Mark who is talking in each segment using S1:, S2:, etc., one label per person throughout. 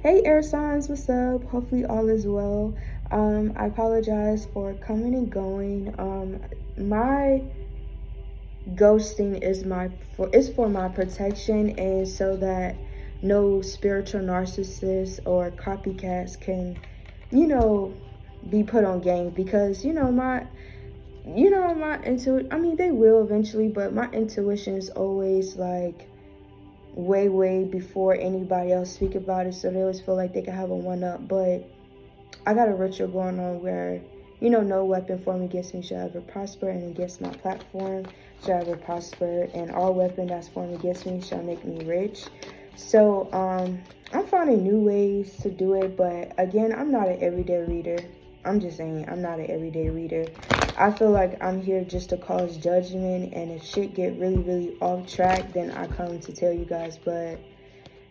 S1: Hey air signs, what's up? Hopefully all is well. I apologize for coming and going. My ghosting is for my protection, and so that no spiritual narcissists or copycats can, be put on game, because my intuition, I mean, they will eventually, but my intuition is always like way before anybody else speak about it, so they always feel like they can have a one up. But I got a ritual going on where, no weapon formed against me shall ever prosper, and against my platform shall ever prosper, and all weapon that's formed against me shall make me rich. So I'm finding new ways to do it, but again, I'm not an everyday reader. I'm just saying, I'm not an everyday reader. I feel like I'm here just to cause judgment, and if shit get really off track, then I come to tell you guys. But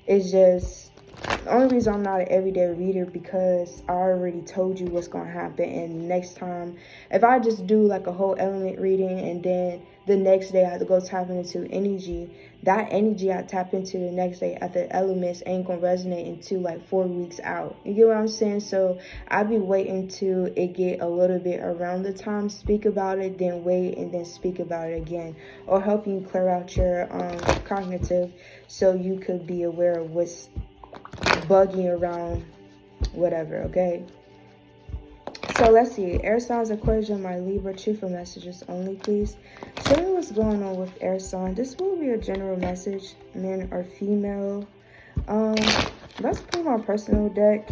S1: it's just, the only reason I'm not an everyday reader, because I already told you what's gonna happen. And next time, if I just do like a whole element reading, and then the next day I have to go tap into energy, that energy I tap into the next day at the elements ain't gonna resonate until like 4 weeks out. You get what I'm saying? So I be waiting till it get a little bit around the time, speak about it, then wait, and then speak about it again, or helping you clear out your cognitive, so you could be aware of what's bugging around, whatever. Okay, so let's see. Air signs, Aquarius, my Libra, truthful messages only, please. Show me what's going on with air sign. This will be a general message, men or female. Let's pull my personal deck.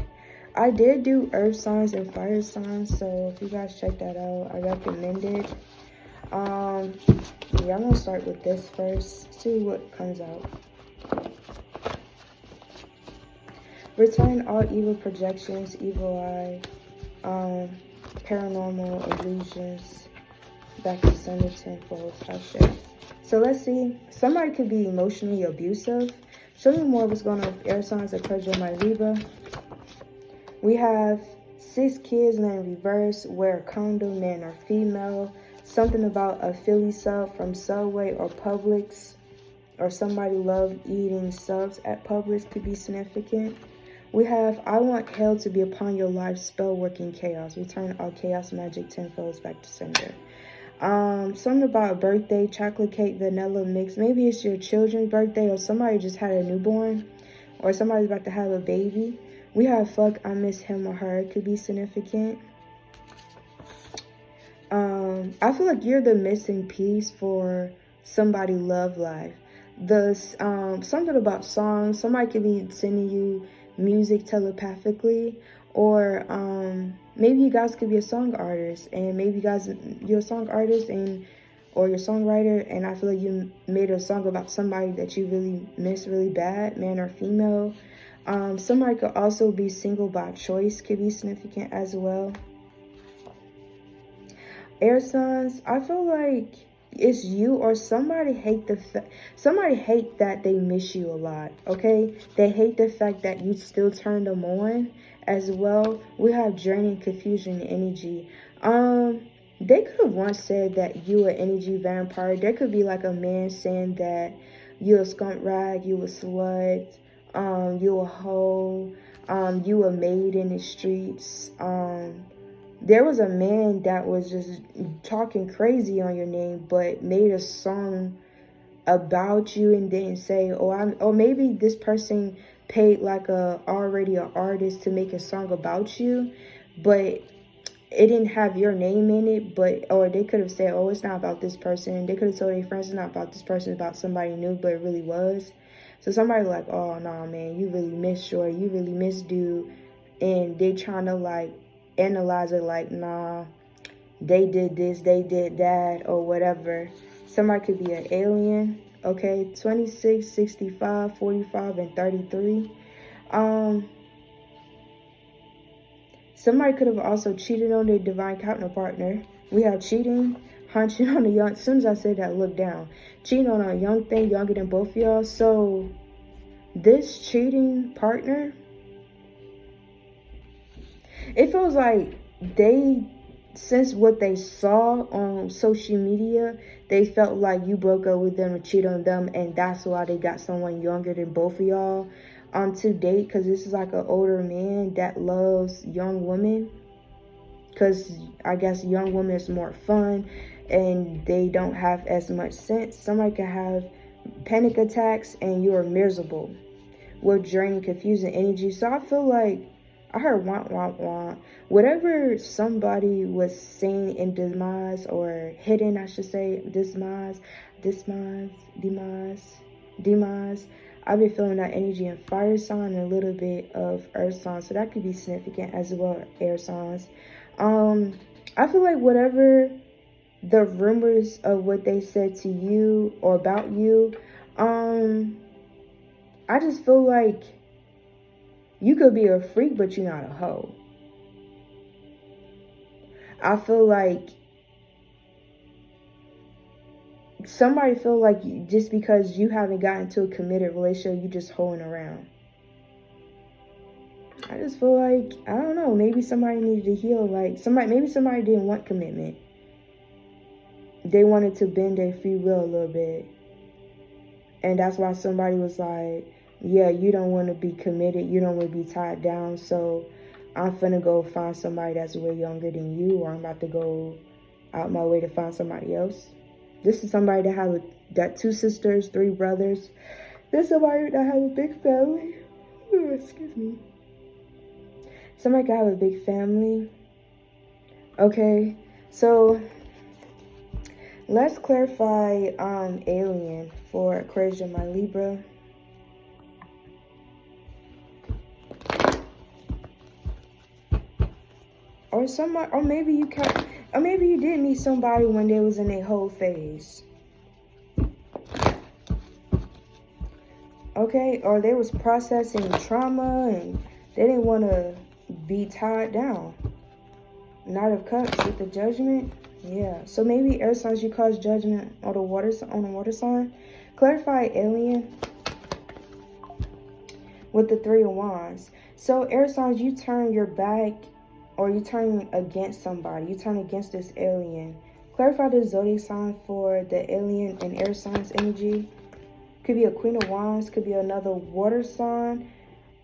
S1: I did do earth signs and fire signs, so if you guys check that out, I recommend it. Yeah, I'm gonna start with this first, see what comes out. Return all evil projections, evil eye, paranormal illusions, back to sender tenfold. So let's see. Somebody could be emotionally abusive. Show me more what's going on with air signs, Aquarius, my Libra. We have 6 kids, and then reverse, wear a condom, man or female. Something about a Philly sub from Subway or Publix, or somebody love eating subs at Publix could be significant. We have, I want hell to be upon your life, spell working chaos. Return all chaos magic tenfolds back to sender. Something about a birthday, chocolate cake, vanilla mix. Maybe it's your children's birthday, or somebody just had a newborn, or somebody's about to have a baby. We have fuck, I miss him or her, could be significant. I feel like you're the missing piece for somebody love life. Something about songs. Somebody could be sending you music telepathically, or maybe you guys could be a song artist, and maybe you're a song artist or you're a songwriter, and I feel like you made a song about somebody that you really miss really bad, man or female. Somebody could also be single by choice, could be significant as well. Air signs, I feel like it's you or somebody hate that they miss you a lot. Okay, they hate the fact that you still turn them on as well. We have draining, confusion, energy. They could have once said that you an energy vampire. There could be like a man saying that you a skunk rag, you a slut, you a hoe, you a maid in the streets. There was a man that was just talking crazy on your name, but made a song about you and didn't say, or maybe this person paid like already an artist to make a song about you, but it didn't have your name in it. Or they could have said, oh, it's not about this person. They could have told their friends it's not about this person, it's about somebody new, but it really was. So somebody like, oh, nah, man, you really miss short, you really miss dude, and they trying to like analyze it like, nah, they did this, they did that, or whatever. Somebody could be an alien. Okay, 26, 65, 45, and 33. Somebody could have also cheated on their divine counterpartner. We have cheating, hunching on a young, as soon as I said that, look down. Cheating on a young thing younger than both of y'all. So this cheating partner, it feels like since what they saw on social media, they felt like you broke up with them or cheated on them, and that's why they got someone younger than both of y'all. to date, because this is like an older man that loves young women, because I guess young women is more fun and they don't have as much sense. Somebody can have panic attacks and you're miserable with draining, confusing energy. So I feel like I heard want, want. Whatever somebody was saying in demise, or hidden, I should say, demise. I've been feeling that energy in fire sign and a little bit of earth sign. So that could be significant as well, air signs. I feel like whatever the rumors of what they said to you or about you, I just feel like you could be a freak, but you're not a hoe. I feel like somebody feel like just because you haven't gotten into a committed relationship, you just hoeing around. I just feel like, I don't know, maybe somebody needed to heal. Like maybe somebody didn't want commitment. They wanted to bend their free will a little bit. And that's why somebody was like, yeah, you don't want to be committed. You don't want to be tied down. So I'm finna go find somebody that's way younger than you, or I'm about to go out my way to find somebody else. This is somebody that has 2 sisters, 3 brothers. This is somebody that has a big family. Oh, excuse me. Somebody can have a big family. Okay, so let's clarify alien for Aquarius, my Libra. Or maybe you did meet somebody when they was in a whole phase. Okay, or they was processing trauma and they didn't want to be tied down. Knight of Cups with the Judgment. Yeah, so maybe air signs, you cause judgment on the water sign. Clarify alien with the 3 of Wands. So air signs, you turn your back, or you turn against somebody. You turn against this alien. Clarify the zodiac sign for the alien and air signs energy. Could be a Queen of Wands. Could be another water sign.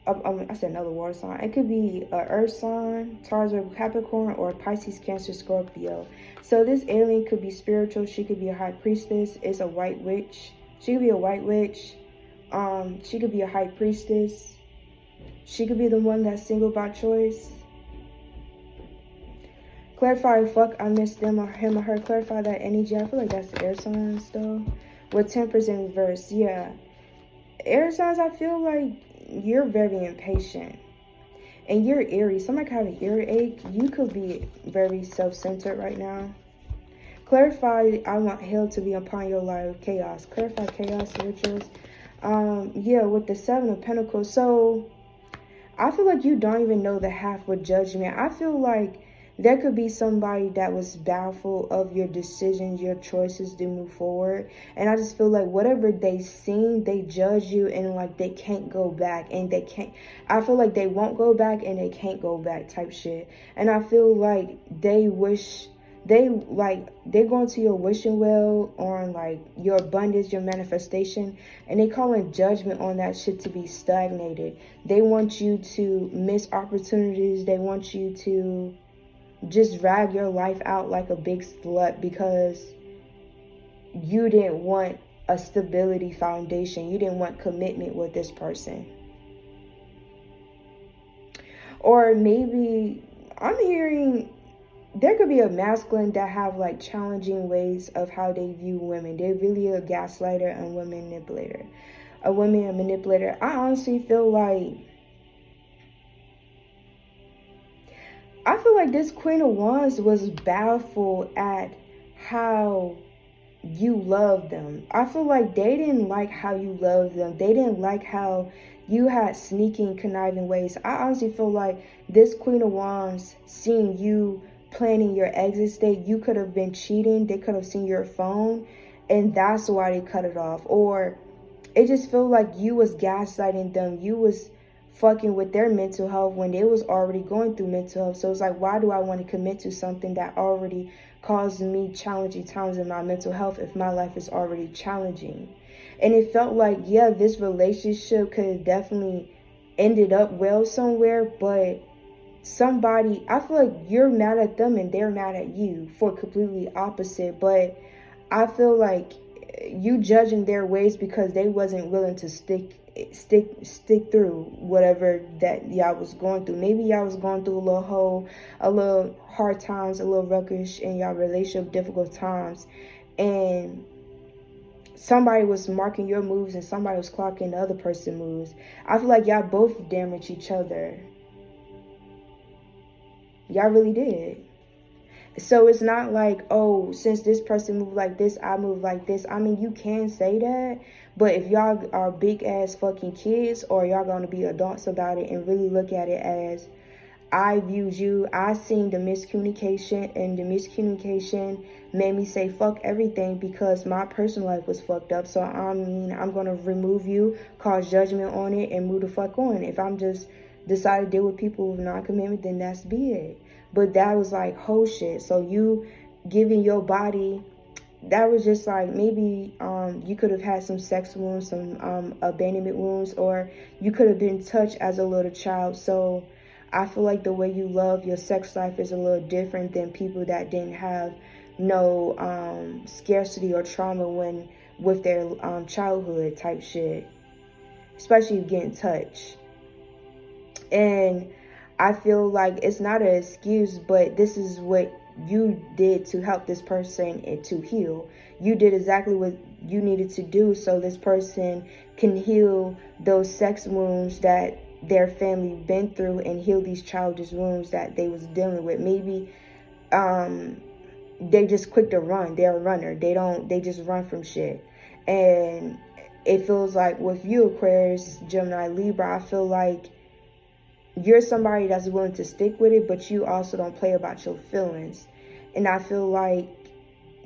S1: I said another water sign. It could be an earth sign, Taurus or Capricorn, or Pisces, Cancer, Scorpio. So this alien could be spiritual. She could be a high priestess. It's a white witch. She could be a white witch. She could be a high priestess. She could be the one that's single by choice. Clarify, fuck, I missed them or him or her. Clarify that energy. I feel like that's the air signs though. With Temperance in reverse, yeah. Air signs, I feel like you're very impatient. And you're eerie. Somebody could have an earache. You could be very self-centered right now. Clarify, I want hell to be upon your life. Chaos. Clarify chaos rituals. Yeah, with the 7 of Pentacles. So I feel like you don't even know the half with judgment. I feel like there could be somebody that was baffled of your decisions, your choices to move forward. And I just feel like whatever they seen, they judge you, and like they can't go back, and they can't. I feel like they won't go back and they can't go back type shit. And I feel like they're going to your wishing well on like your abundance, your manifestation, and they calling judgment on that shit to be stagnated. They want you to miss opportunities. They want you to just drag your life out like a big slut because you didn't want a stability foundation. You didn't want commitment with this person. Or maybe I'm hearing there could be a masculine that have like challenging ways of how they view women. They're really a gaslighter and women manipulator. A woman a manipulator. I honestly feel like this Queen of Wands was baffled at how you love them. I feel like they didn't like how you loved them. They didn't like how you had sneaking, conniving ways. I honestly feel like this Queen of Wands seeing you planning your exit state, you could have been cheating. They could have seen your phone, and that's why they cut it off. Or it just felt like you was gaslighting them. You was fucking with their mental health when they was already going through mental health. So it's like, why do I want to commit to something that already caused me challenging times in my mental health if my life is already challenging? And it felt like, yeah, this relationship could definitely ended up well somewhere, but somebody, I feel like you're mad at them and they're mad at you for completely opposite. But I feel like you judging their ways because they wasn't willing to stick through whatever that y'all was going through. Maybe y'all was going through a little hard times, a little ruckish in y'all relationship, difficult times, and somebody was marking your moves and somebody was clocking the other person's moves. I feel like y'all both damaged each other. Y'all really did. So it's not like, oh, since this person moved like this, I move like this. I mean, you can say that, but if y'all are big ass fucking kids, or y'all gonna be adults about it and really look at it as, I viewed you, I seen the miscommunication, and the miscommunication made me say fuck everything because my personal life was fucked up. So I mean, I'm gonna remove you, cause judgment on it, and move the fuck on. If I'm just decide to deal with people with non-commitment, then that's be it. But that was like whole shit. So you giving your body, that was just like, maybe you could have had some sex wounds, some abandonment wounds, or you could have been touched as a little child. So I feel like the way you love your sex life is a little different than people that didn't have no scarcity or trauma when with their childhood type shit, especially getting touched. And I feel like it's not an excuse, but this is what you did to help this person to heal. You did exactly what you needed to do so this person can heal those sex wounds that their family been through, and heal these childish wounds that they was dealing with. Maybe they just quick to run. They're a runner. They just run from shit. And it feels like with you, Aquarius, Gemini, Libra, I feel like you're somebody that's willing to stick with it, but you also don't play about your feelings. And I feel like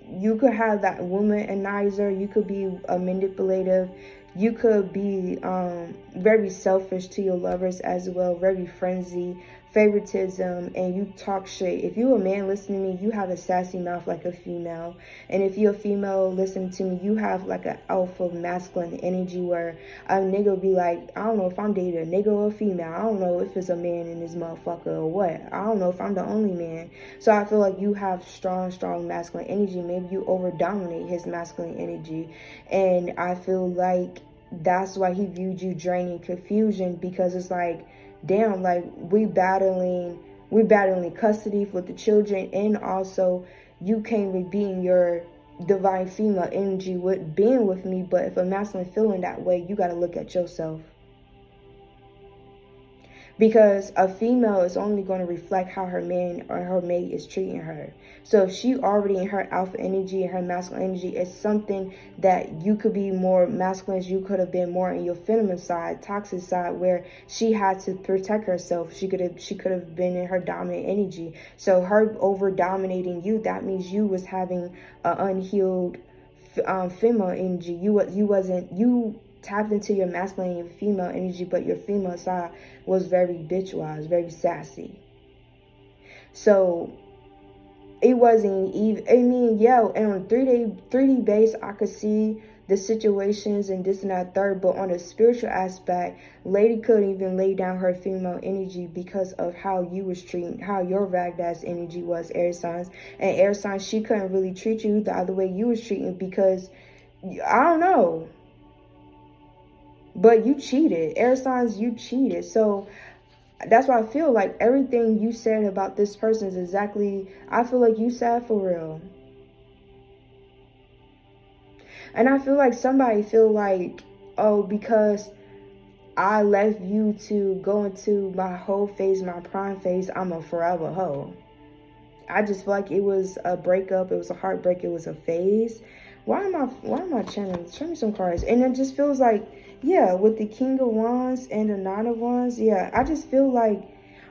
S1: you could have that womanizer, you could be a manipulative, you could be very selfish to your lovers as well, very frenzy, favoritism, and you talk shit. If you're a man listening to me, you have a sassy mouth like a female. And if you're a female listening to me, you have like an alpha masculine energy where a nigga be like, I don't know if I'm dating a nigga or a female. I don't know if it's a man in this motherfucker or what. I don't know if I'm the only man. So I feel like you have strong masculine energy. Maybe you over dominate his masculine energy. And I feel like that's why he viewed you draining confusion, because it's like, damn, like we battling custody for the children, and also you came with being your divine female energy with being with me. But if a masculine feeling that way, you got to look at yourself. Because a female is only going to reflect how her man or her mate is treating her. So if she already in her alpha energy and her masculine energy, it's something that you could be more masculine, you could have been more in your feminine side, toxic side, where she had to protect herself. She could have been in her dominant energy. So her over dominating you, that means you was having an unhealed female energy. You tapped into your masculine and female energy, but your female side was very bitch-wise, very sassy. So it wasn't even, I mean, yeah, and on 3D base, I could see the situations and this and that third, but on a spiritual aspect, lady couldn't even lay down her female energy because of how you was treating, how your ragged ass energy was, air signs. And air signs, she couldn't really treat you the other way you was treating, because I don't know, but you cheated. Air signs, you cheated. So that's why I feel like everything you said about this person is exactly, I feel like you said for real. And I feel like somebody feel like, oh, because I left you to go into my whole phase, my prime phase, I'm a forever hoe. I just feel like it was a breakup, it was a heartbreak, it was a phase. Why am I channeling? Show me some cards. And it just feels like, yeah, with the King of Wands and the Nine of Wands, yeah, I just feel like,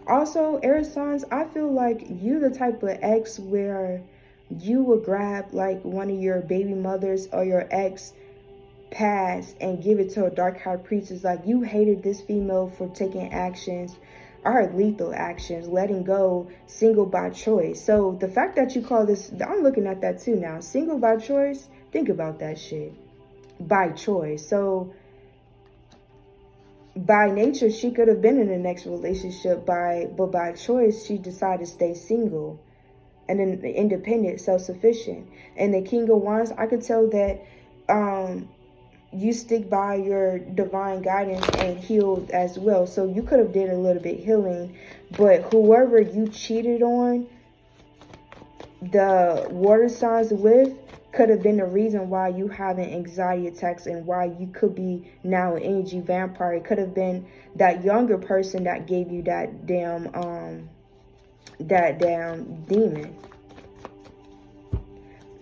S1: also, air signs, I feel like you the type of ex where you would grab like one of your baby mothers or your ex past and give it to a dark high priestess. Like, you hated this female for taking actions, or lethal actions, letting go, single by choice. So the fact that you call this, I'm looking at that too now, single by choice, think about that shit, by choice. So by nature, she could have been in the next relationship, but by choice, she decided to stay single and then independent, self-sufficient. And the King of Wands, I could tell that you stick by your divine guidance and healed as well. So you could have did a little bit healing, but whoever you cheated on the water signs with could have been the reason why you having anxiety attacks and why you could be now an energy vampire. It could have been that younger person that gave you that damn demon.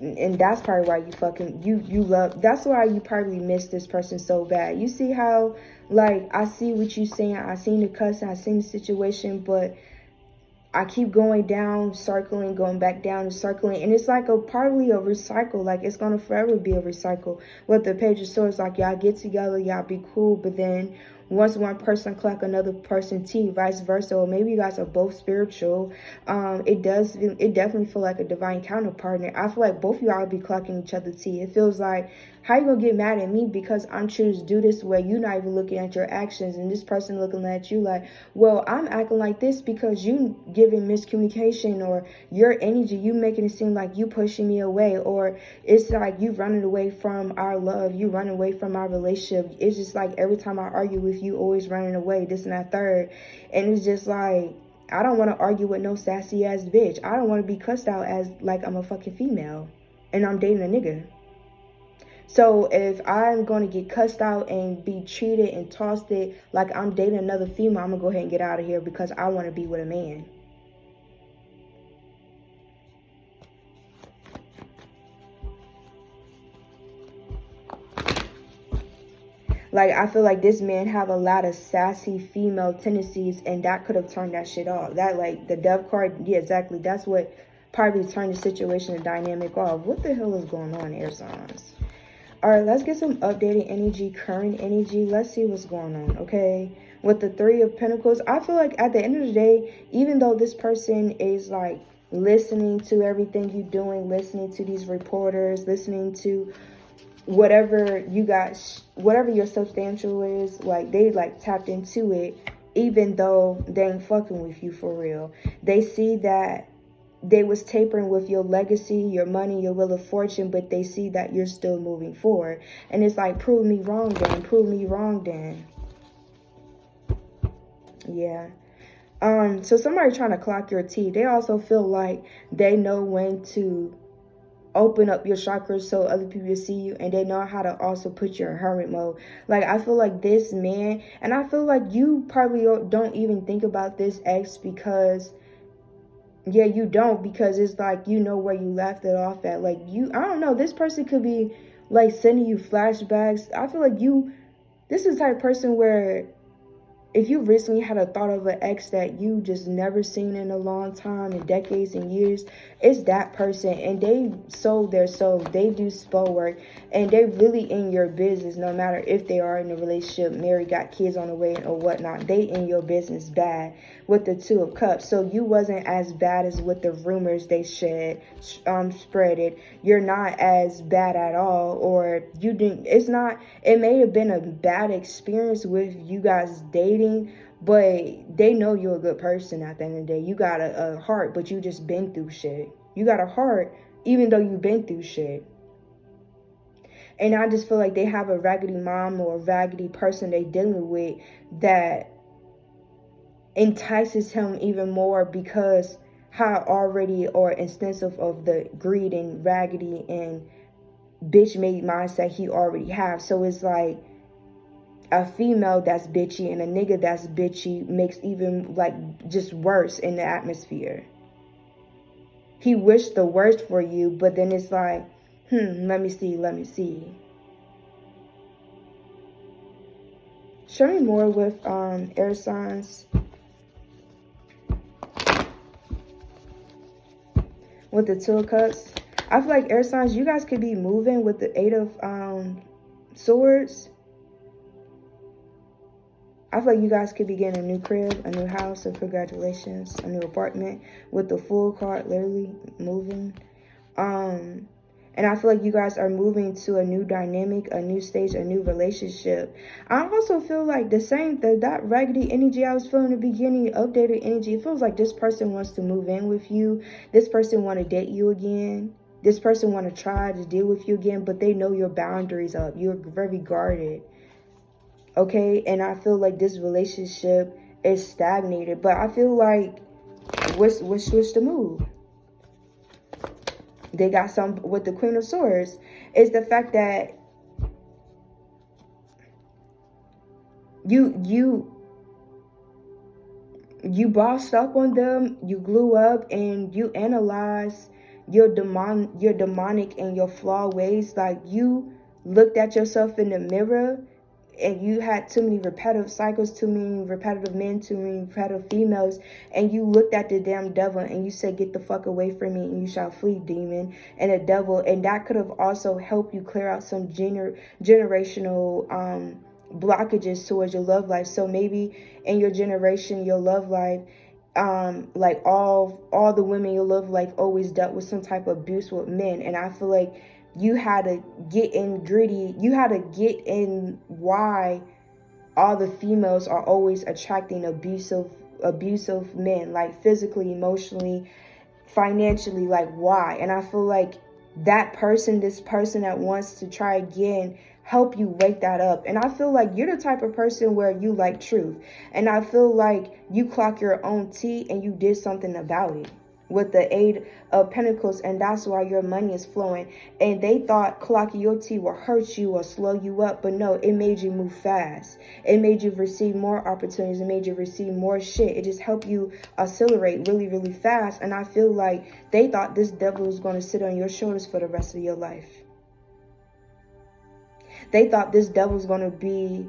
S1: And that's probably why you fucking you love, that's why you probably miss this person so bad. You see how, like, I see what you saying, I seen the cussing, I seen the situation, but I keep going down, circling, going back down and circling. And it's like partly a recycle. Like, it's going to forever be a recycle. With the Page of Swords, like, y'all get together, y'all be cool. But then once one person clock another person tea, vice versa. Or maybe you guys are both spiritual. It definitely feel like a divine counterpart. I feel like both of y'all be clocking each other tea. It feels like, how you gonna get mad at me because I'm choosing to do this way? You're not even looking at your actions, and this person looking at you like, well, I'm acting like this because you giving miscommunication, or your energy, you making it seem like you pushing me away, or it's like you running away from our love, you running away from our relationship. It's just like every time I argue with you, always running away, this and that third. And it's just like, I don't want to argue with no sassy ass bitch. I don't want to be cussed out as like I'm a fucking female and I'm dating a nigga. So if I'm going to get cussed out and be treated and tossed it like I'm dating another female, I'm going to go ahead and get out of here because I want to be with a man. Like, I feel like this man have a lot of sassy female tendencies, and that could have turned that shit off. That, like, the Death card, yeah, exactly. That's what probably turned the situation and dynamic off. What the hell is going on, air signs? All right, let's get some updated energy, current energy. Let's see what's going on, okay? With the Three of Pentacles, I feel like at the end of the day, even though this person is like listening to everything you're doing, listening to these reporters, listening to whatever you guys, whatever your substantial is, like they like tapped into it, even though they ain't fucking with you for real. They see that they was tapering with your legacy, your money, your Wheel of Fortune, but they see that you're still moving forward. And it's like, prove me wrong then, prove me wrong then. Yeah. So somebody trying to clock your tea, they also feel like they know when to open up your chakras so other people see you, and they know how to also put you in hermit mode. Like, I feel like this man, and I feel like you probably don't even think about this ex because, yeah, you don't, because it's like, you know where you left it off at. Like, you, I don't know, this person could be like sending you flashbacks. I feel like this is the type of person where if you recently had a thought of an ex that you just never seen in a long time, in decades and years, it's that person. And they sold their soul. They do spell work. And they really in your business, no matter if they are in a relationship, married, got kids on the way or whatnot. They in your business bad with the Two of Cups. So you wasn't as bad as with the rumors they spread it. You're not as bad at all. Or you didn't, it's not, it may have been a bad experience with you guys dating, but they know you're a good person at the end of the day. You got a heart, but you just been through shit. You got a heart, even though you've been through shit. And I just feel like they have a raggedy mom or a raggedy person they dealing with that entices him even more because how already or extensive of the greed and raggedy and bitch made mindset he already have. So it's like a female that's bitchy and a nigga that's bitchy makes even like just worse in the atmosphere. He wished the worst for you, but then it's like, let me see. Show me more with air signs. With the Two of Cups. I feel like air signs, you guys could be moving with the Eight of Swords. I feel like you guys could be getting a new crib, a new house, so congratulations, a new apartment with the Fool card, literally moving. And I feel like you guys are moving to a new dynamic, a new stage, a new relationship. I also feel like that raggedy energy I was feeling in the beginning, updated energy, it feels like this person wants to move in with you. This person want to date you again. This person want to try to deal with you again, but they know your boundaries up. You're very guarded. Okay? And I feel like this relationship is stagnated. But I feel like, what's the move? They got some with the Queen of Swords. Is the fact that you bossed up on them, you glue up, and you analyze your demonic and your flawed ways. Like, you looked at yourself in the mirror and you had too many repetitive cycles, too many repetitive men, too many repetitive females, and you looked at the damn devil and you said, get the fuck away from me and you shall flee, demon and the devil. And that could have also helped you clear out some generational blockages towards your love life. So maybe in your generation, your love life, like all the women in your love life always dealt with some type of abuse with men. And I feel like you had to get in gritty. You had to get in why all the females are always attracting abusive men, like physically, emotionally, financially, like why? And I feel like this person that wants to try again, help you wake that up. And I feel like you're the type of person where you like truth. And I feel like you clock your own tea and you did something about it with the 8 of Pentacles, and that's why your money is flowing. And they thought clocking your tea will hurt you or slow you up, but no, it made you move fast. It made you receive more opportunities. It made you receive more shit. It just helped you accelerate really, really fast. And I feel like they thought this devil was going to sit on your shoulders for the rest of your life. They thought this devil was going to be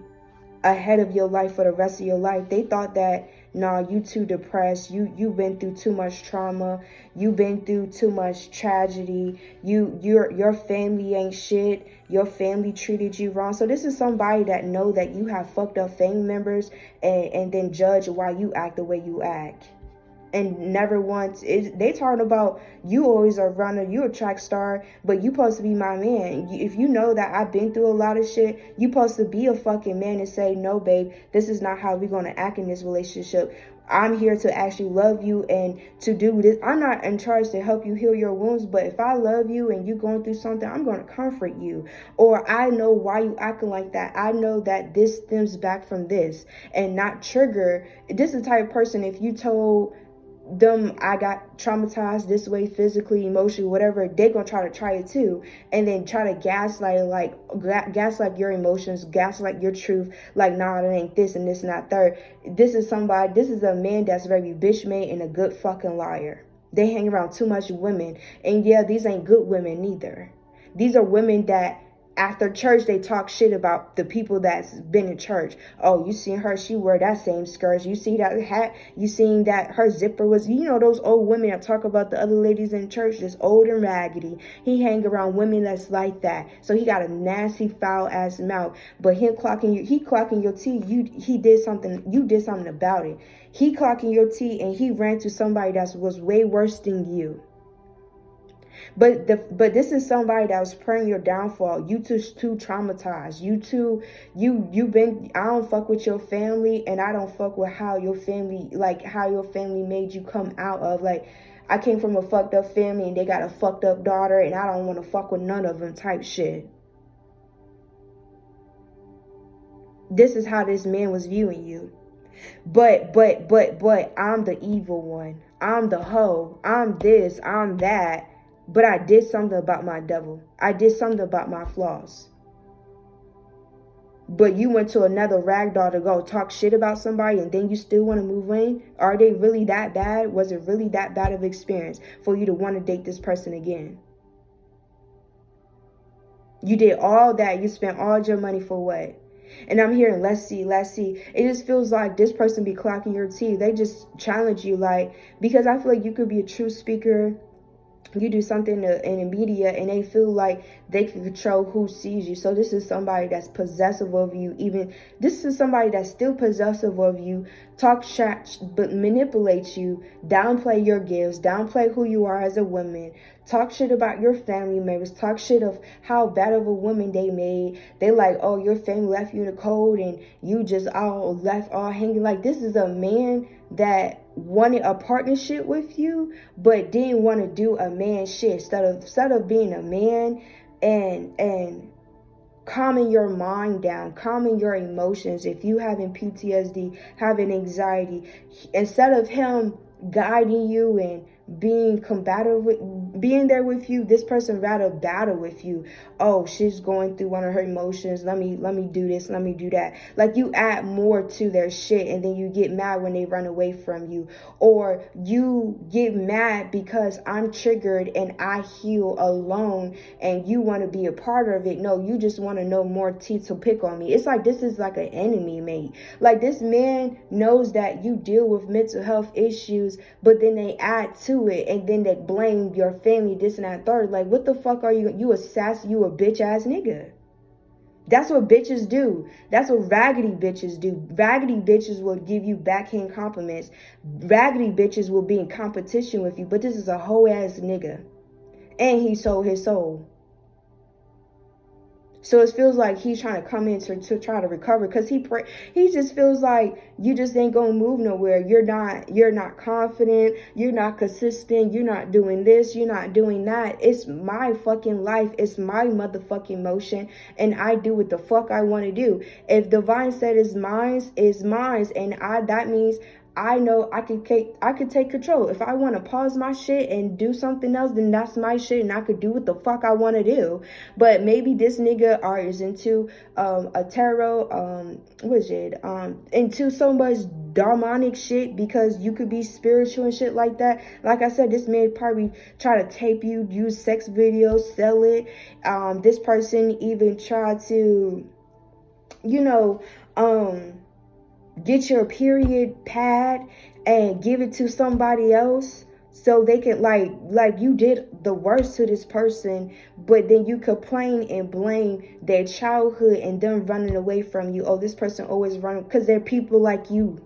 S1: ahead of your life for the rest of your life. They thought that, nah, you too depressed. You've been through too much trauma. You've been through too much tragedy. Your family ain't shit. Your family treated you wrong. So this is somebody that know that you have fucked up family members and then judge why you act the way you act. And never once they talking about you always a runner, you a track star, but you supposed to be my man. If you know that I've been through a lot of shit, you supposed to be a fucking man and say, no, babe, this is not how we're gonna act in this relationship. I'm here to actually love you and to do this. I'm not in charge to help you heal your wounds, but if I love you and you're going through something, I'm going to comfort you. Or I know why you acting like that. I know that this stems back from this and not trigger. This is the type of person, if you told them I got traumatized this way, physically, emotionally, whatever, they're gonna try it too, and then try to gaslight your emotions, gaslight your truth, like, nah, it ain't this and this and that third. This is a man that's very bitch made and a good fucking liar. They hang around too much women, and yeah, these ain't good women neither. These are women that after church, they talk shit about the people that's been in church. Oh, you seen her, she wear that same skirt. You see that hat, you seen that her zipper was, those old women that talk about the other ladies in church, just old and raggedy. He hang around women that's like that. So he got a nasty, foul ass mouth. But he clocking your tea, you did something about it. He clocking your tea and he ran to somebody that was way worse than you. But this is somebody that was praying your downfall. You too traumatized. I don't fuck with your family, and I don't fuck with how your family made you come out of. Like, I came from a fucked up family and they got a fucked up daughter and I don't want to fuck with none of them type shit. This is how this man was viewing you. But I'm the evil one. I'm the hoe. I'm this, I'm that. But I did something about my devil. I did something about my flaws. But you went to another ragdoll to go talk shit about somebody and then you still want to move in? Are they really that bad? Was it really that bad of experience for you to want to date this person again? You did all that. You spent all your money for what? And I'm hearing, let's see. It just feels like this person be clocking your tea. They just challenge you, because I feel like you could be a true speaker. You do something in the media and they feel like they can control who sees you. So this is somebody that's possessive of you. This is somebody that's still possessive of you, talk trash, but manipulate you, downplay your gifts, downplay who you are as a woman, talk shit about your family members, talk shit of how bad of a woman they made. They like, oh, your family left you in the cold and you just all left all hanging. Like, this is a man that wanted a partnership with you, but didn't want to do a man shit. Instead of being a man and calming your mind down, calming your emotions. If you having PTSD, having anxiety, instead of him guiding you and being combative with, being there with you, this person rather battle with you. Oh, she's going through one of her emotions, let me do this, let me do that. Like, you add more to their shit, and then you get mad when they run away from you, or you get mad because I'm triggered and I heal alone and you want to be a part of it. No, you just want to know more teeth to pick on me. It's like, this is like an enemy, mate. Like, this man knows that you deal with mental health issues, but then they add to it, and then they blame your family, this and that third. Like, what the fuck are you assassin, you a bitch ass nigga. That's what bitches do. That's what raggedy bitches do. Raggedy bitches will give you backhand compliments. Raggedy bitches will be in competition with you, but this is a hoe ass nigga, and he sold his soul. So it feels like he's trying to come in to try to recover, because he just feels like you just ain't gonna move nowhere. You're not confident. You're not consistent. You're not doing this. You're not doing that. It's my fucking life. It's my motherfucking motion, and I do what the fuck I want to do. If divine said it's mine, and that means I know I could take control. If I want to pause my shit and do something else, then that's my shit, and I could do what the fuck I want to do. But maybe this nigga is into a tarot, into so much demonic shit, because you could be spiritual and shit like that. Like I said, this man probably try to tape you, use sex videos, sell it. This person even tried to, get your period pad and give it to somebody else, so they can like you did the worst to this person, but then you complain and blame their childhood and them running away from you. Oh, this person always running, because they're people like you.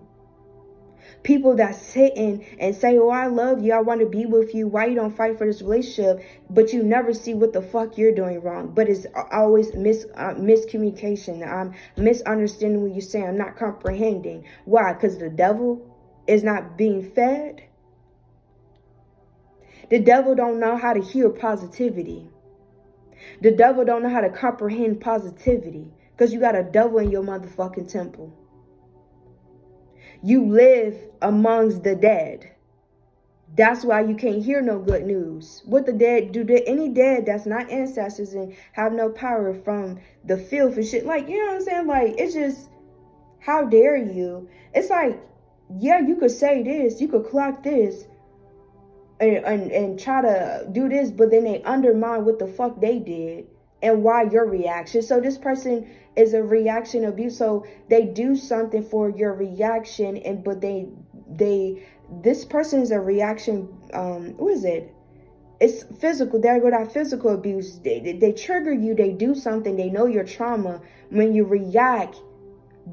S1: People that sit in and say, oh, I love you, I want to be with you, why you don't fight for this relationship? But you never see what the fuck you're doing wrong. But it's always miscommunication. I'm misunderstanding what you're saying. I'm not comprehending. Why? Because the devil is not being fed. The devil don't know how to hear positivity. The devil don't know how to comprehend positivity, because you got a devil in your motherfucking temple. You live amongst the dead. That's why you can't hear no good news. What the dead do? Any dead that's not ancestors and have no power from the filth and shit. Like, you know what I'm saying? Like, it's just, how dare you? It's like, yeah, you could say this, you could clock this, and try to do this, but then they undermine what the fuck they did and why your reaction. So this person is a reaction abuse. So they do something for your reaction, and but this person is a reaction. What is it? It's physical. There go that physical abuse. They trigger you. They do something. They know your trauma. When you react,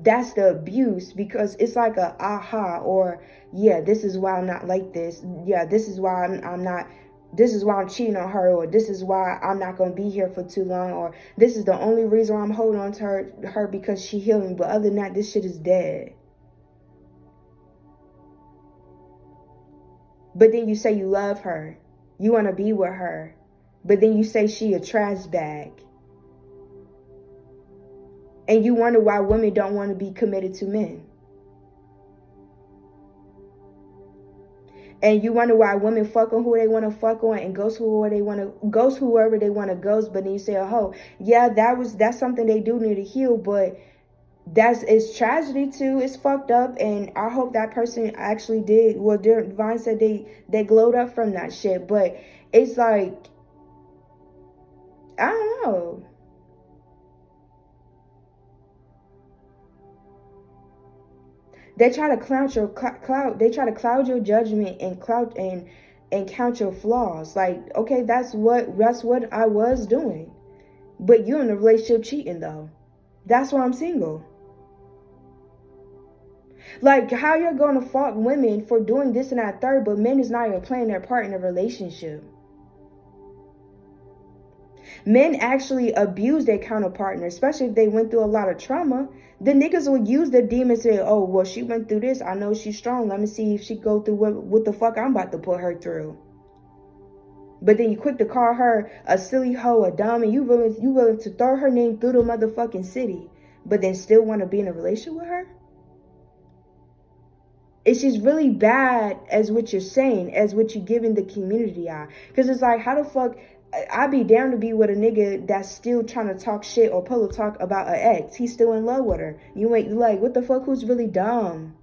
S1: that's the abuse, because it's like a aha, or yeah, this is why I'm not like this. Yeah, this is why I'm not. This is why I'm cheating on her, or this is why I'm not going to be here for too long, or this is the only reason why I'm holding on to her because she healed me. But other than that, this shit is dead. But then you say you love her, you want to be with her, but then you say she a trash bag. And you wonder why women don't want to be committed to men. And you wonder why women fuck on who they want to fuck on and ghost whoever they want to ghost. But then you say, oh, yeah, that's something they do need to heal. But it's tragedy too. It's fucked up. And I hope that person actually did. Well, Divine said they glowed up from that shit. But it's like, I don't know. They try to cloud your They try to cloud your judgment and count your flaws. Like, okay, that's what I was doing, but you're in a relationship cheating though. That's why I'm single. Like, how you're going to fault women for doing this and that third, but men is not even playing their part in a relationship. Men actually abuse their counterpartner, especially if they went through a lot of trauma. The niggas will use the demon and say, oh, well, she went through this. I know she's strong. Let me see if she go through what the fuck I'm about to put her through. But then you quick to call her a silly hoe, a dumb, and you willing to throw her name through the motherfucking city, but then still want to be in a relationship with her? It's just really bad as what you're saying, as what you're giving the community eye. Because it's like, how the fuck, I'd be down to be with a nigga that's still trying to talk shit or pillow talk about an ex. He's still in love with her. You ain't like, what the fuck, who's really dumb?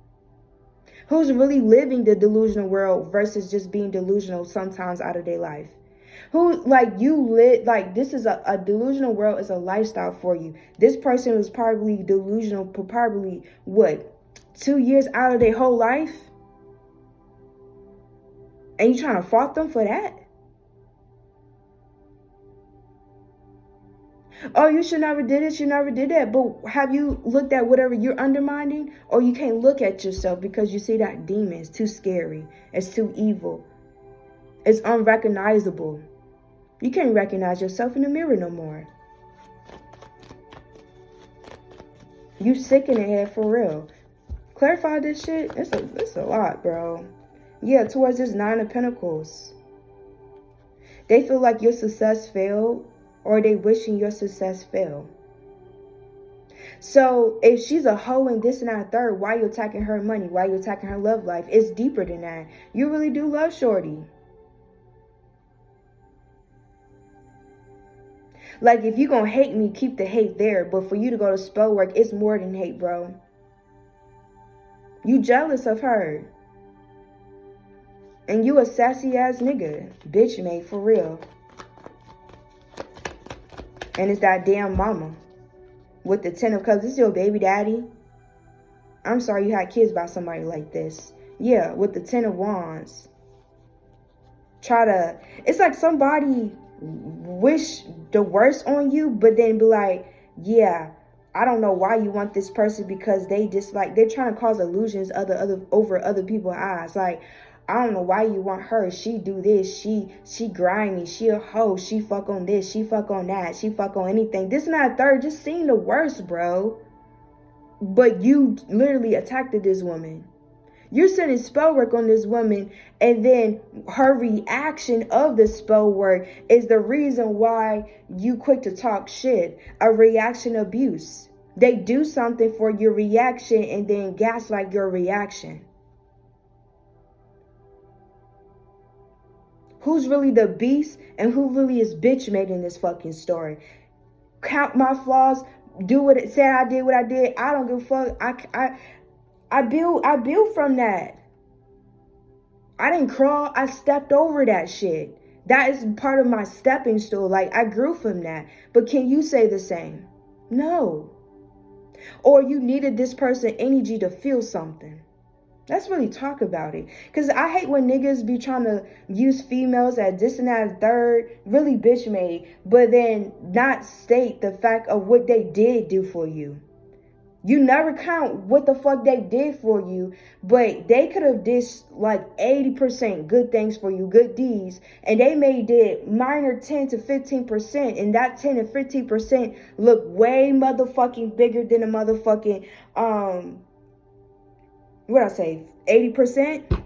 S1: Who's really living the delusional world versus just being delusional sometimes out of their life? Who, like, you live, like, this is a delusional world is a lifestyle for you. This person was probably delusional for probably, what, 2 years out of their whole life? And you trying to fault them for that? Oh, you should never did it, you never did that. But have you looked at whatever you're undermining? Or you can't look at yourself because you see that demon is too scary. It's too evil. It's unrecognizable. You can't recognize yourself in the mirror no more. You sick in the head for real. Clarify this shit. It's a lot, bro. Yeah, towards this 9 of Pentacles. They feel like your success failed, or they wishing your success failed. So if she's a hoe and this and that third, why you attacking her money? Why you attacking her love life? It's deeper than that. You really do love shorty. Like, if you gonna hate me, keep the hate there. But for you to go to spell work, it's more than hate, bro. You jealous of her. And you a sassy ass nigga. Bitch made for real. And it's that damn mama. With the 10 of Cups. This is your baby daddy. I'm sorry you had kids by somebody like this. Yeah, with the 10 of Wands. It's like somebody wish the worst on you, but then be like, yeah, I don't know why you want this person, because they're trying to cause illusions over other people's eyes. Like, I don't know why you want her. She do this. She grimy. She a hoe. She fuck on this. She fuck on that. She fuck on anything. This and that third. Just seeing the worst, bro. But you literally attacked this woman. You're sending spell work on this woman, and then her reaction of the spell work is the reason why you quick to talk shit. A reaction abuse. They do something for your reaction and then gaslight your reaction. Who's really the beast and who really is bitch made in this fucking story? Count my flaws, do what it said I did what I did. I don't give a fuck. I build from that. I didn't crawl. I stepped over that shit. That is part of my stepping stool. Like, I grew from that. But can you say the same? No. Or you needed this person energy to feel something. Let's really talk about it. Because I hate when niggas be trying to use females as this and that and third, really bitch made, but then not state the fact of what they did do for you. You never count what the fuck they did for you, but they could have did like 80% good things for you, good deeds, and they made it minor 10 to 15%, and that 10 to 15% look way motherfucking bigger than a motherfucking, what I say, 80%?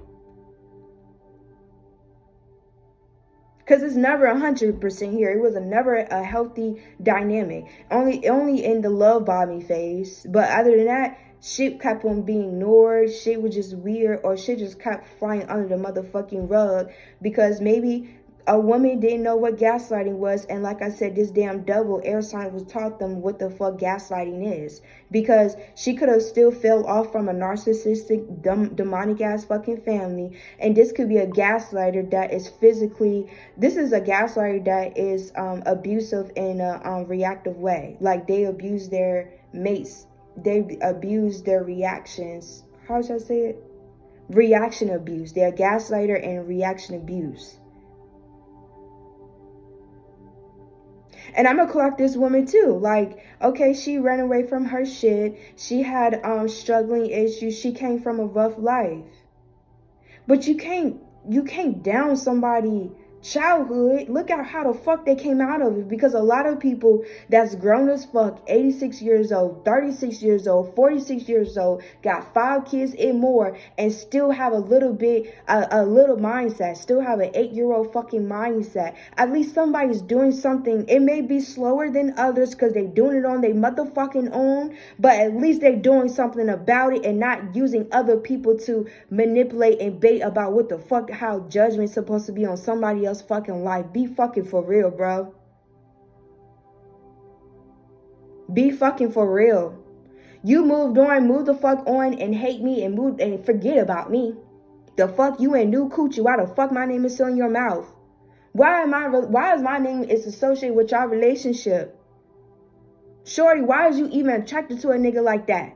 S1: Because it's never 100% here. It was never a healthy dynamic. Only in the love bombing phase. But other than that, shit kept on being ignored. Shit was just weird. Or shit just kept flying under the motherfucking rug. Because maybe a woman didn't know what gaslighting was. And like I said, this damn devil air sign was taught them what the fuck gaslighting is. Because she could have still fell off from a narcissistic, demonic ass fucking family. And this could be a gaslighter that is physically, this is a gaslighter that is abusive in a reactive way. Like, they abuse their mates. They abuse their reactions. How should I say it? Reaction abuse. They're a gaslighter and reaction abuse. And I'm gonna clock this woman too. Like, okay, she ran away from her shit. She had struggling issues. She came from a rough life. But you can't down somebody childhood. Look at how the fuck they came out of it, because a lot of people that's grown as fuck, 86 years old, 36 years old, 46 years old, got 5 kids and more, and still have a little bit a little mindset, still have an 8-year-old fucking mindset. At least somebody's doing something. It may be slower than others because they doing it on their motherfucking own, but at least they doing something about it and not using other people to manipulate and bait about what the fuck, how judgment's supposed to be on somebody else's fucking life. Be fucking for real, bro. Be fucking for real. You moved on, move the fuck on, and hate me and move and forget about me. The fuck, you ain't new coochie. Why the fuck my name is still in your mouth? Why is my name is associated with your relationship? Shorty, why is you even attracted to a nigga like that?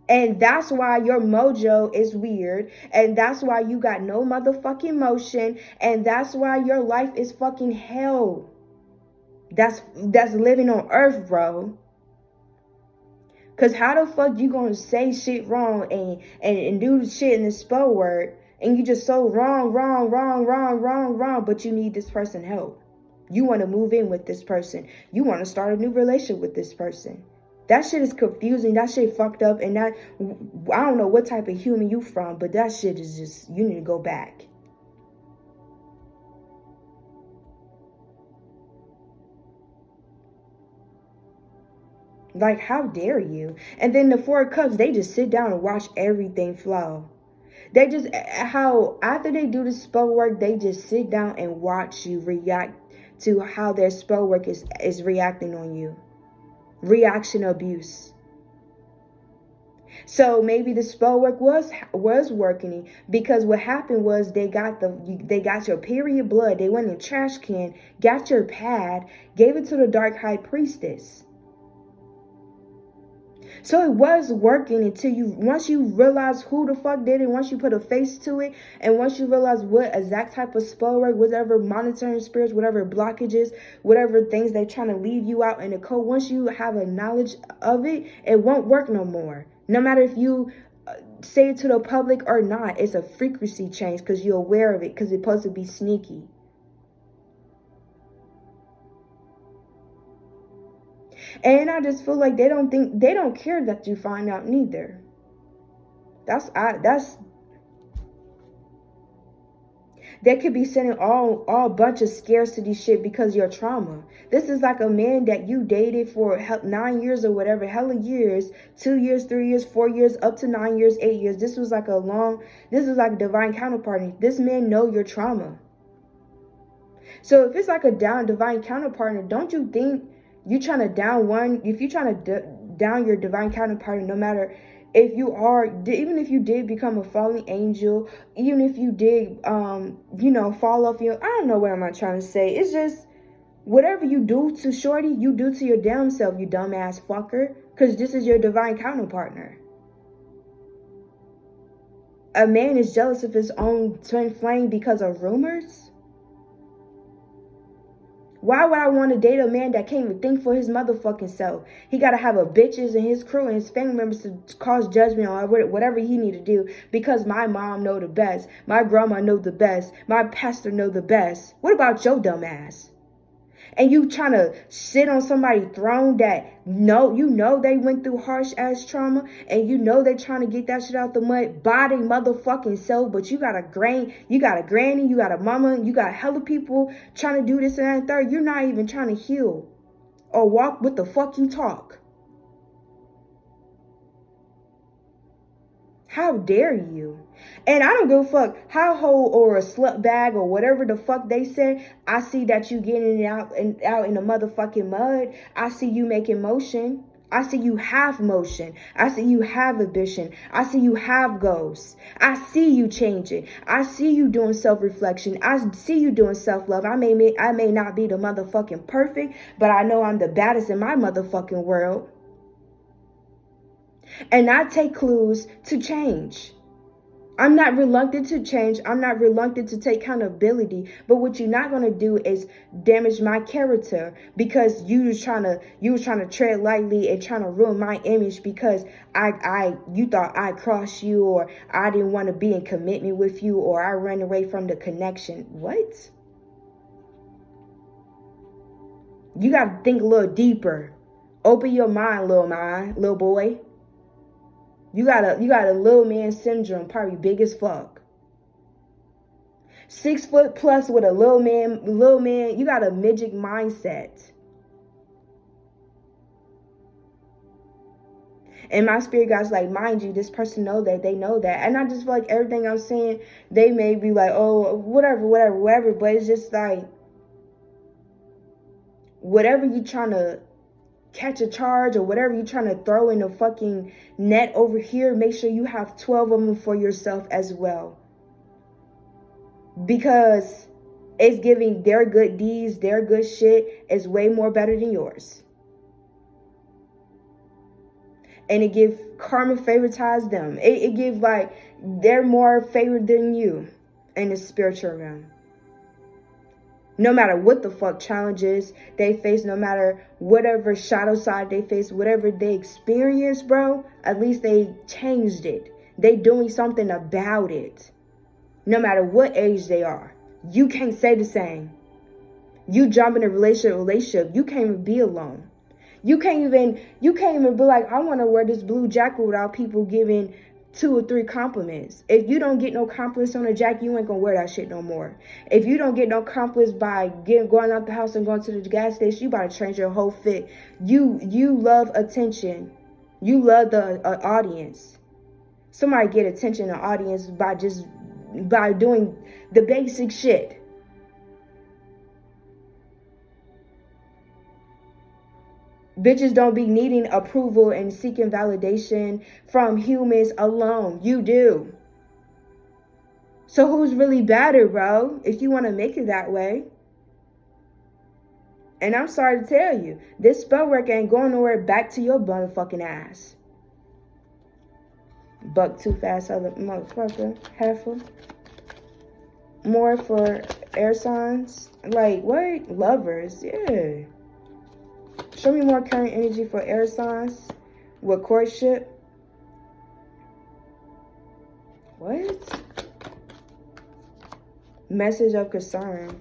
S1: And that's why your mojo is weird. And that's why you got no motherfucking motion. And that's why your life is fucking hell. That's living on earth, bro. Cause how the fuck you gonna say shit wrong and do shit in the spell word, and you just so wrong, but you need this person help. You want to move in with this person. You want to start a new relationship with this person. That shit is confusing. That shit fucked up. And that, I don't know what type of human you from, but that shit is just, you need to go back. Like, how dare you? And then the 4 of Cups, they just sit down and watch everything flow. They just, how, after they do the spell work, they just sit down and watch you react to how their spell work is reacting on you. Reaction abuse. So maybe the spell work was working, because what happened was they got your period blood. They went in the trash can, got your pad, gave it to the dark high priestess. So it was working until once you realize who the fuck did it, once you put a face to it, and once you realize what exact type of spell work, whatever monitoring spirits, whatever blockages, whatever things they're trying to leave you out in the code, once you have a knowledge of it, it won't work no more. No matter if you say it to the public or not, it's a frequency change because you're aware of it, because it's supposed to be sneaky. And I just feel like they don't care that you find out neither. They could be sending all bunch of scarcity shit because of your trauma. This is like a man that you dated for 9 years or whatever, hella years, 2 years, 3 years, 4 years, up to 9 years, 8 years. This was like a divine counterparty. This man know your trauma. So if it's like a divine counterpartner, don't you think you trying to down one? If you're trying to down your divine counterparty, no matter if you are, even if you did become a fallen angel, even if you did, fall off your, I don't know what I'm trying to say. It's just whatever you do to shorty, you do to your damn self, you dumbass fucker, because this is your divine counterpartner. A man is jealous of his own twin flame because of rumors? Why would I want to date a man that can't even think for his motherfucking self? He got to have a bitches and his crew and his family members to cause judgment on whatever he need to do, because my mom know the best. My grandma know the best. My pastor know the best. What about your dumb ass? And you trying to sit on somebody's throne that they went through harsh ass trauma, and they trying to get that shit out the mud by their motherfucking self, but you got a granny, you got a mama, you got hella people trying to do this and that and third. You're not even trying to heal or walk with the fuck you talk. How dare you? And I don't give a fuck how hoe or a slut bag or whatever the fuck they said. I see that you getting it out in the motherfucking mud. I see you making motion. I see you have motion. I see you have ambition. I see you have goals. I see you changing. I see you doing self-reflection. I see you doing self-love. I may not be the motherfucking perfect, but I know I'm the baddest in my motherfucking world. And I take clues to change. I'm not reluctant to change. I'm not reluctant to take accountability. But what you're not going to do is damage my character because you was trying to tread lightly and trying to ruin my image because you thought I crossed you, or I didn't want to be in commitment with you, or I ran away from the connection. What? You got to think a little deeper. Open your mind, little boy. You got a little man syndrome, probably big as fuck. 6 foot plus with a little man, you got a midget mindset. And my spirit guides like, mind you, this person know that, they know that. And I just feel like everything I'm saying, they may be like, oh, whatever. But it's just like, whatever you trying to catch a charge or whatever you're trying to throw in the fucking net over here, make sure you have 12 of them for yourself as well. Because it's giving their good deeds, their good shit is way more better than yours. And it give karma favoritize them. It give like they're more favored than you in the spiritual realm. No matter what the fuck challenges they face, no matter whatever shadow side they face, whatever they experience, bro, at least they changed it. They doing something about it. No matter what age they are. You can't say the same. You jump in a relationship, you can't even be alone. You can't even be like, I want to wear this blue jacket without people giving 2 or 3 compliments. If you don't get no compliments on a jacket, you ain't gonna wear that shit no more. If you don't get no compliments by going out the house and going to the gas station, you about to change your whole fit. You love attention. You love the audience. Somebody get attention in the audience by doing the basic shit. Bitches don't be needing approval and seeking validation from humans alone. You do. So who's really better, bro? If you want to make it that way. And I'm sorry to tell you, this spell work ain't going nowhere back to your motherfucking ass. Buck too fast, other motherfucker. Heifer. More for air signs. Like, what? Lovers. Yeah. Show me more current energy for air signs with courtship. What? Message of concern.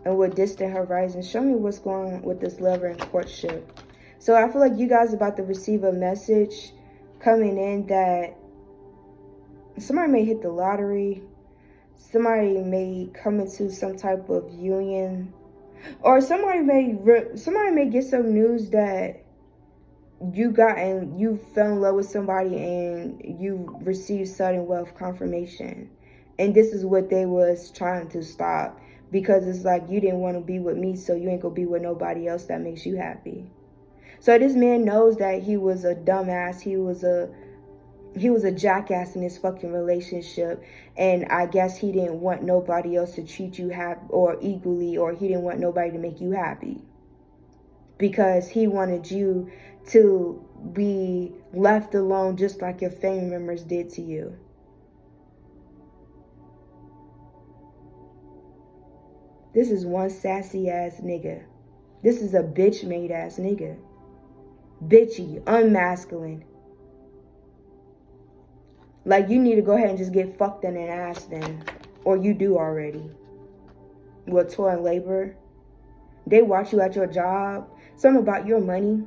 S1: And with distant horizon. Show me what's going on with this lover and courtship. So I feel like you guys are about to receive a message coming in that somebody may hit the lottery. Somebody may come into some type of union. Or somebody may get some news that you fell in love with somebody and you received sudden wealth confirmation. And this is what they was trying to stop. Because it's like, you didn't want to be with me, so you ain't gonna be with nobody else that makes you happy. So this man knows that he was a dumbass. He was a jackass in his fucking relationship. And I guess he didn't want nobody else to treat you or equally, or he didn't want nobody to make you happy. Because he wanted you to be left alone just like your family members did to you. This is one sassy ass nigga. This is a bitch made ass nigga. Bitchy, unmasculine. Like, you need to go ahead and just get fucked in an ass then. Or you do already. With toil and labor. They watch you at your job. Something about your money.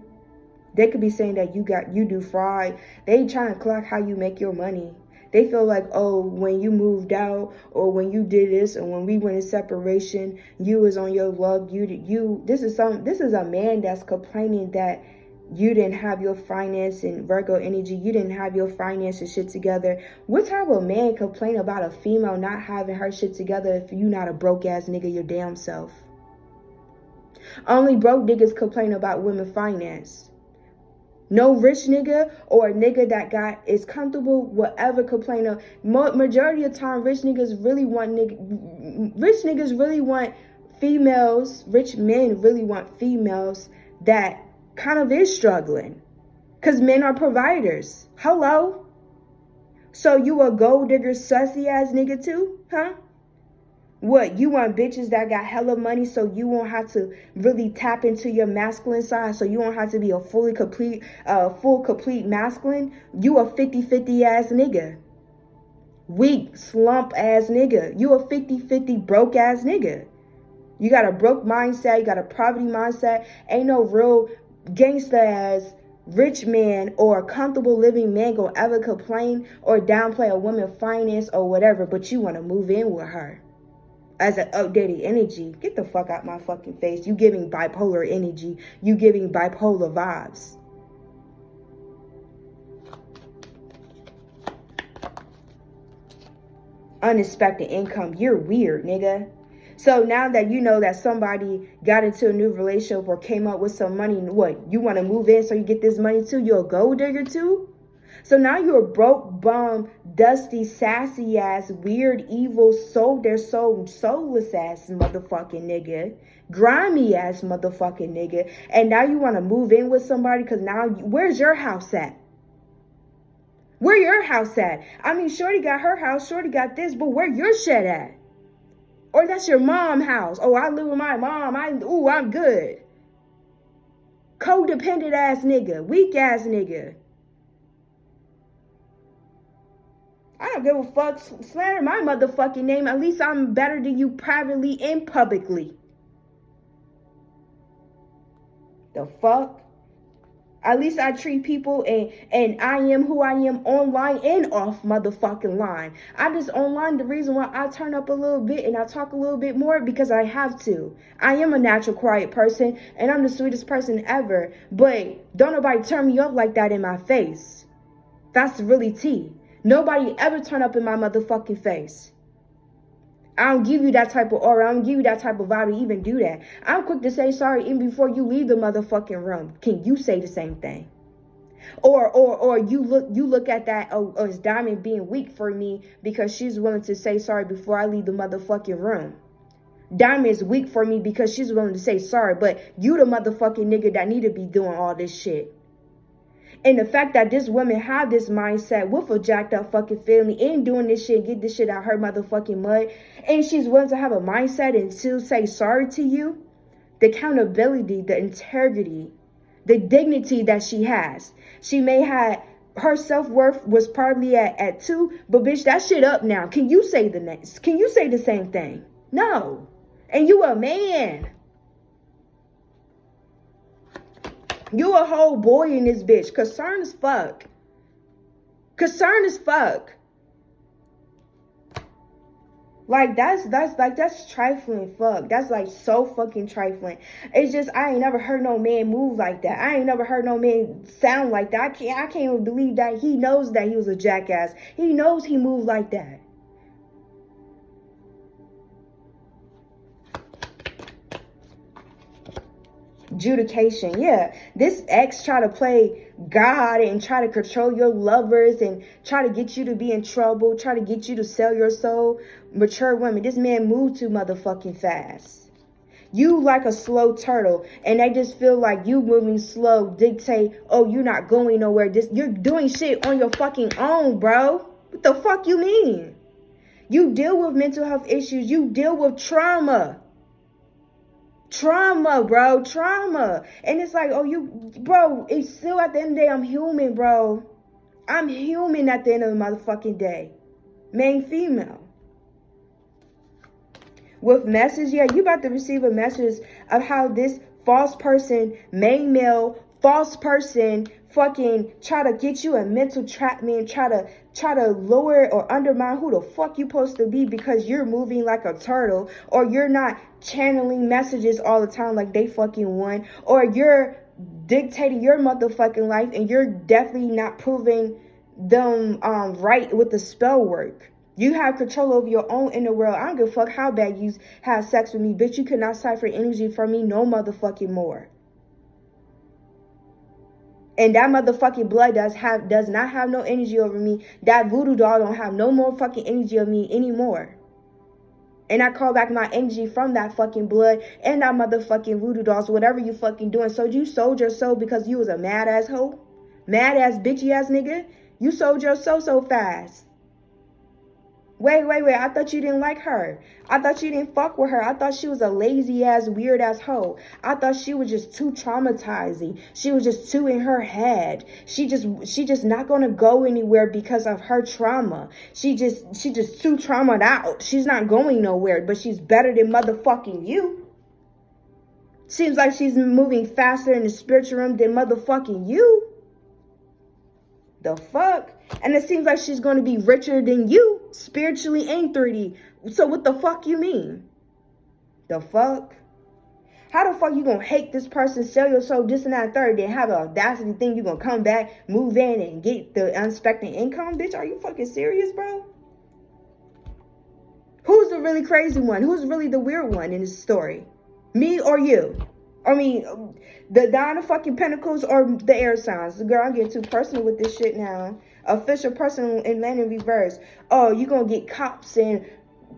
S1: They could be saying that you do fraud. They trying to clock how you make your money. They feel like, oh, when you moved out, or when you did this, or when we went in separation, you was on your luck. This is a man that's complaining that you didn't have your finance and Virgo energy. You didn't have your finance and shit together. What type of man complain about a female not having her shit together if you not a broke ass nigga your damn self? Only broke niggas complain about women finance. No rich nigga or a nigga that is comfortable will ever complain of. Majority of the time, rich niggas really want females. Rich men really want females that kind of is struggling. Because men are providers. Hello. So you a gold digger sussy ass nigga too, huh? What, you want bitches that got hella money so you won't have to really tap into your masculine side, so you won't have to be a full complete masculine? You a 50-50 ass nigga. Weak, slump ass nigga. You a 50-50 broke ass nigga. You got a broke mindset, you got a poverty mindset. Ain't no real gangsta ass rich man or comfortable living man gonna ever complain or downplay a woman's finance or whatever, but you wanna move in with her as an updated energy. Get the fuck out my fucking face. You giving bipolar energy. You giving bipolar vibes. Unexpected income. You're weird, nigga. So now that you know that somebody got into a new relationship or came up with some money, what, you want to move in so you get this money too? You're a gold digger too? So now you're a broke, bum, dusty, sassy ass, weird, evil, soulless ass motherfucking nigga. Grimy ass motherfucking nigga. And now you want to move in with somebody because now, where's your house at? Where your house at? I mean, shorty got her house, shorty got this, but where your shit at? Or that's your mom's house. Oh, I live with my mom. I'm good. Codependent ass nigga. Weak ass nigga. I don't give a fuck. Slander my motherfucking name. At least I'm better than you privately and publicly. The fuck? At least I treat people and I am who I am online and off motherfucking line. I just online, the reason why I turn up a little bit and I talk a little bit more because I have to. I am a natural quiet person and I'm the sweetest person ever. But don't nobody turn me up like that in my face. That's really tea. Nobody ever turn up in my motherfucking face. I don't give you that type of aura. I don't give you that type of vibe to even do that. I'm quick to say sorry even before you leave the motherfucking room. Can you say the same thing? Or you look at that, oh, is Diamond being weak for me because she's willing to say sorry before I leave the motherfucking room? Diamond is weak for me because she's willing to say sorry, but you the motherfucking nigga that need to be doing all this shit. And the fact that this woman have this mindset with a jacked up fucking family and doing this shit, get this shit out her motherfucking mud, and she's willing to have a mindset and still say sorry to you, the accountability, the integrity, the dignity that she has. She may have, her self-worth was probably at 2, but bitch, that shit up now. Can you say the next? Can you say the same thing? No. And you a man. You a whole boy in this bitch. Concerned as fuck. Concerned as fuck. Like that's trifling fuck. That's like so fucking trifling. It's just I ain't never heard no man move like that. I ain't never heard no man sound like that. I can't even believe that he knows that he was a jackass. He knows he moved like that. Adjudication, yeah. This ex try to play God and try to control your lovers and try to get you to be in trouble, try to get you to sell your soul. Mature women, this man moved too motherfucking fast. You like a slow turtle and they just feel like you moving slow dictate, oh, you're not going nowhere. You're doing shit on your fucking own, bro. What the fuck you mean? You deal with mental health issues. You deal with trauma. Trauma, bro. Trauma. And it's like, oh, bro, it's still at the end of the day, I'm human, bro. I'm human at the end of the motherfucking day. Main female. With message, yeah, you about to receive a message of how this false person, main male, false person, fucking try to get you a mental trapment, try to lower or undermine who the fuck you supposed to be because you're moving like a turtle, or you're not channeling messages all the time like they fucking want, or you're dictating your motherfucking life and you're definitely not proving them right with the spell work. You have control over your own inner world. I don't give a fuck how bad you have sex with me, bitch. You cannot cipher energy from me no motherfucking more. And that motherfucking blood does not have no energy over me. That voodoo doll don't have no more fucking energy of me anymore. And I call back my energy from that fucking blood and that motherfucking voodoo dolls, whatever you fucking doing. So you sold your soul because you was a mad ass hoe? Mad ass bitchy ass nigga? You sold your soul so fast. Wait. I thought you didn't like her. I thought you didn't fuck with her. I thought she was a lazy ass, weird ass hoe. I thought she was just too traumatizing. She was just too in her head. She just not gonna go anywhere because of her trauma. She just too traumatized out. She's not going nowhere, but she's better than motherfucking you. Seems like she's moving faster in the spiritual realm than motherfucking you. The fuck? And it seems like she's going to be richer than you spiritually and 3D. So what the fuck you mean? The fuck? How the fuck you going to hate this person, sell your soul, this and that, third, then have the audacity thing you going to come back, move in, and get the unexpected income? Bitch, are you fucking serious, bro? Who's the really crazy one? Who's really the weird one in this story? Me or you? I mean, the Nine of fucking Pentacles or the air signs. Girl, I'm getting too personal with this shit now. Official, personal, and land in reverse. Oh, you gonna get cops and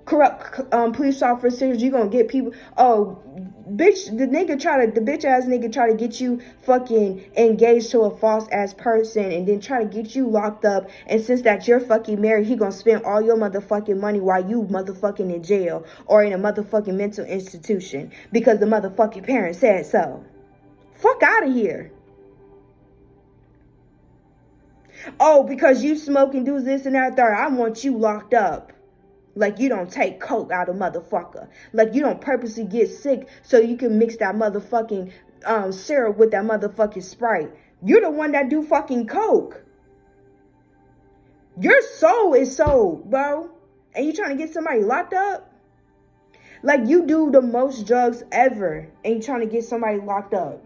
S1: corrupt police officers. You gonna get people. Oh, bitch, the bitch ass nigga try to get you fucking engaged to a false ass person and then try to get you locked up. And since that you're fucking married, he gonna spend all your motherfucking money while you motherfucking in jail or in a motherfucking mental institution because the motherfucking parents said so. Fuck out of here. Oh, because you smoke and do this and that third, I want you locked up. Like you don't take coke out of motherfucker. Like you don't purposely get sick so you can mix that motherfucking syrup with that motherfucking Sprite. You're the one that do fucking coke. Your soul is sold, bro. And you trying to get somebody locked up? Like you do the most drugs ever and you trying to get somebody locked up.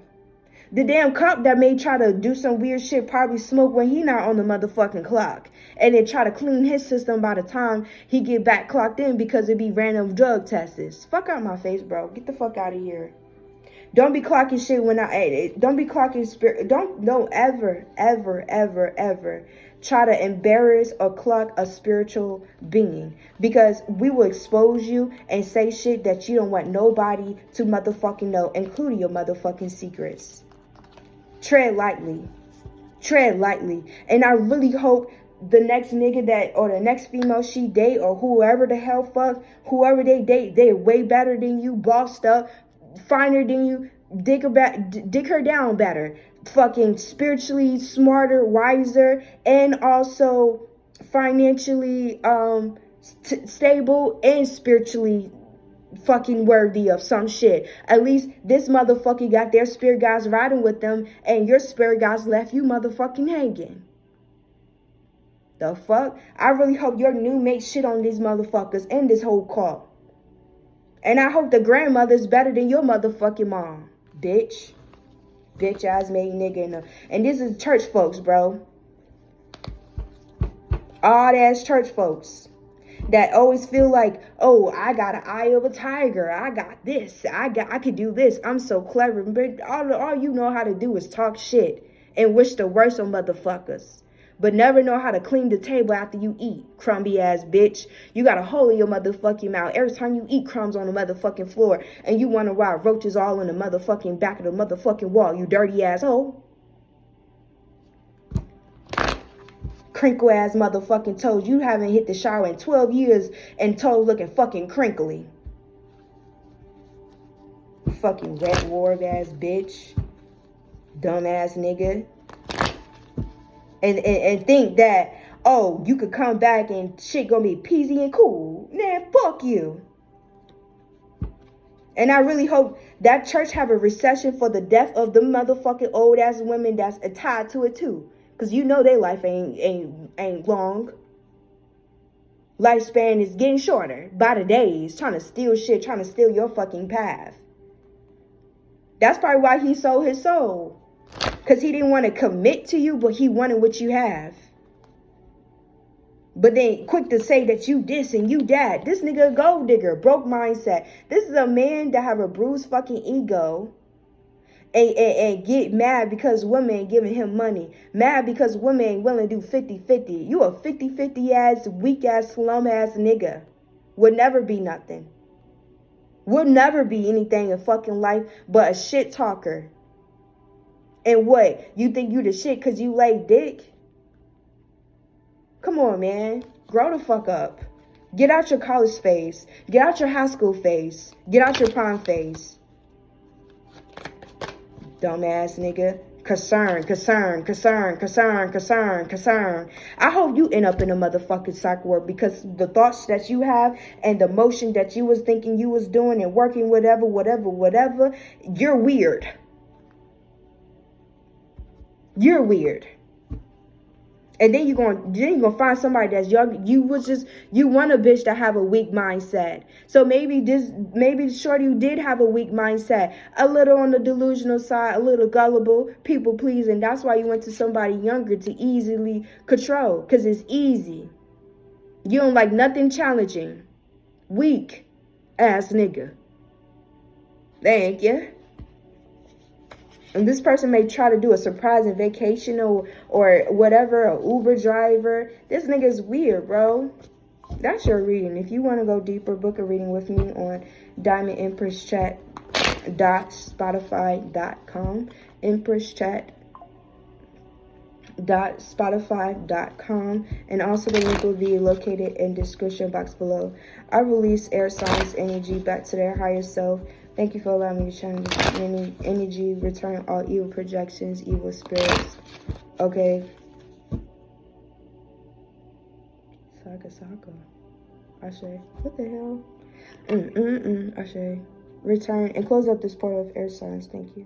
S1: The damn cop that may try to do some weird shit probably smoke when he not on the motherfucking clock. And then try to clean his system by the time he get back clocked in because it be random drug tests. Fuck out my face, bro. Get the fuck out of here. Don't be clocking shit when I ate it. Don't be clocking spirit. Don't ever try to embarrass or clock a spiritual being. Because we will expose you and say shit that you don't want nobody to motherfucking know, including your motherfucking secrets. Tread lightly. Tread lightly. And I really hope the next nigga that, or the next female she date, or whoever the hell fuck, whoever they date, they're way better than you, bossed up, finer than you, dig her down better, fucking spiritually smarter, wiser, and also financially stable and spiritually fucking worthy of some shit. At least this motherfucker got their spirit guides riding with them and your spirit guides left you motherfucking hanging. The fuck? I really hope your new mate shit on these motherfuckers and this whole call. And I hope the grandmother's better than your motherfucking mom. Bitch. Bitch ass made nigga. And this is church folks, bro. Odd ass church folks. That always feel like, oh, I got an eye of a tiger. I got this. I could do this. I'm so clever. But all you know how to do is talk shit and wish the worst on motherfuckers. But never know how to clean the table after you eat, crumby ass bitch. You got a hole in your motherfucking mouth. Every time you eat, crumbs on the motherfucking floor. And you wonder why roaches all in the motherfucking back of the motherfucking wall, you dirty asshole. Crinkle ass motherfucking toes. You haven't hit the shower in 12 years and toes looking fucking crinkly. Fucking red ward ass bitch. Dumb ass nigga. And think that, oh, you could come back and shit gonna be peasy and cool. Man, fuck you. And I really hope that church have a recession for the death of the motherfucking old ass women that's tied to it too. Cause you know their life ain't long. Lifespan is getting shorter by the days. Trying to steal shit, trying to steal your fucking path. That's probably why he sold his soul. Cause he didn't want to commit to you, but he wanted what you have. But then quick to say that you this and you that. This nigga a gold digger, broke mindset. This is a man that have a bruised fucking ego. And get mad because women ain't giving him money. Mad because women ain't willing to do 50-50. You a 50-50 ass, weak ass, slum ass nigga. Would never be nothing. Would never be anything in fucking life but a shit talker. And what? You think you the shit because you lay dick? Come on, man. Grow the fuck up. Get out your college phase. Get out your high school phase. Get out your prime phase. Dumbass nigga. Concern. I hope you end up in a motherfucking psych ward, because the thoughts that you have and the motion that you was thinking you was doing and working, whatever, you're weird. You're weird. And then you're gonna find somebody that's young. You want a bitch that have a weak mindset. So maybe shorty did have a weak mindset, a little on the delusional side, a little gullible, people pleasing. That's why you went to somebody younger to easily control, because it's easy. You don't like nothing challenging. Weak ass nigga. Thank you. And this person may try to do a surprising vacation or whatever, a Uber driver. This nigga's weird, bro. That's your reading. If you want to go deeper, book a reading with me on diamondempresschat.spotify.com. empresschat.spotify.com. And also the link will be located in the description box below. I release air signs energy back to their higher self. Thank you for allowing me to channel this energy, return all evil projections, evil spirits. Okay. Saka. Ashe. What the hell? Ashe. Return and close up this portal of air signs. Thank you.